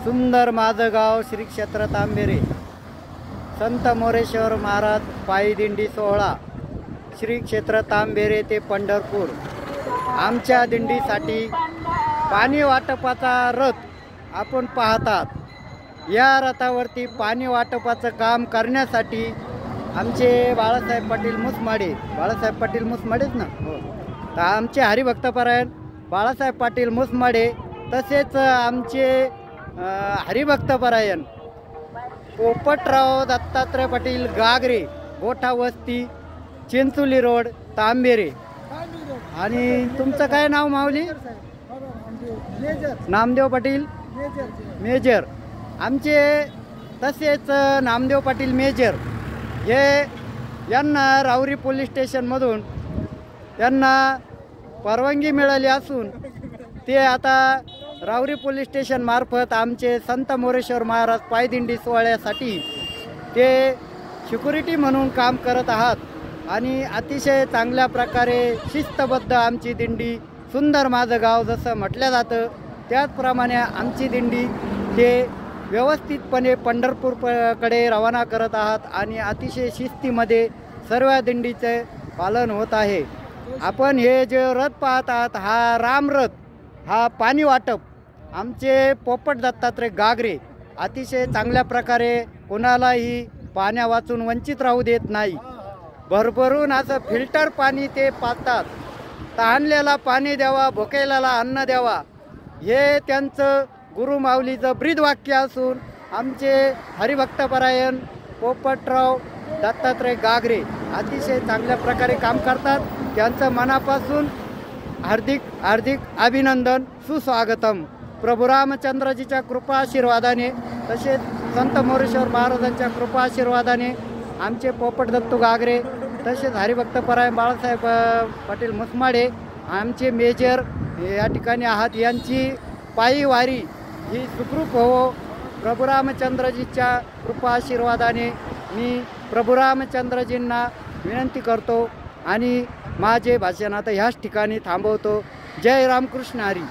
सुंदर माझं गाव श्री क्षेत्र तांबेरे संत मोरेश्वर महाराज पायी दिंडी सोहळा श्री क्षेत्र तांबेरे ते पंढरपूर। आमच्या दिंडीसाठी पाणी वाटपाचा रथ आपण पाहतात। या रथावरती पाणी वाटपाचं काम करण्यासाठी आमचे बाळासाहेब पाटील मुसमाडे, बाळासाहेब पाटील मुसमाडेच ना हो, तर आमचे हरिभक्तपरायण बाळासाहेब पाटील मुसमाडे, तसेच आमचे हरिभक्तपरायण पोपटराव दत्तात्रय पाटील गागरे, गोठा वस्ती, चिंचोली रोड, तांबेरे। आणि तुमचं काय नाव माऊली? नामदेव पाटील मेजर। आमचे तसेच नामदेव पाटील मेजर हे यांना राऊरी पोलीस स्टेशनमधून यांना परवानगी मिळाली असून ते आता राऊरी पोलीस स्टेशन मार्फत आमचे संत मोरेश्वर महाराज पायदिंडी सोहळ्यासाठी ते सिक्युरिटी म्हणून काम करत आहात। आणि अतिशय चांगल्या प्रकारे शिस्तबद्ध आमची दिंडी, सुंदर माझं गाव जसं म्हटलं जातं त्याचप्रमाणे आमची दिंडी ते व्यवस्थितपणे पंढरपूरकडे रवाना करत आहात आणि अतिशय शिस्तीमध्ये सर्व दिंडीचे पालन होत आहे। आपण हे जे रथ पाहत आहात हा रामरथ, हा पाणी वाटप आमचे पोपट दत्तात्रय गागरे अतिशय चांगल्या प्रकारे कोणालाही पाण्या वाचून वंचित राहू देत नाही। भरभरून असं फिल्टर पाणी ते पाजतात। तहानलेला पाणी द्यावा, भुकेल्याला अन्न द्यावा, हे त्यांचं गुरुमाऊलीचं ब्रीदवाक्य असून आमचे हरिभक्तपरायण पोपटराव दत्तात्रय गागरे अतिशय चांगल्या प्रकारे काम करतात। त्यांचं मनापासून हार्दिक हार्दिक अभिनंदन, सुस्वागतम। प्रभू रामचंद्रजीच्या कृपा आशीर्वादाने तसेच संत मोरेश्वर महाराजांच्या कृपा आशीर्वादाने आमचे पोपट दत्तू गागरे तसेच हरिभक्तपरायण बाळासाहेब पाटील मुसमाडे आमचे मेजर या ठिकाणी आहात, यांची पायी वारी ही सुखरूप हो प्रभू रामचंद्रजीच्या कृपा आशीर्वादाने मी प्रभू रामचंद्रजींना विनंती करतो आणि माझे भाषण आता ह्याच ठिकाणी थांबवतो। जय रामकृष्ण हरी।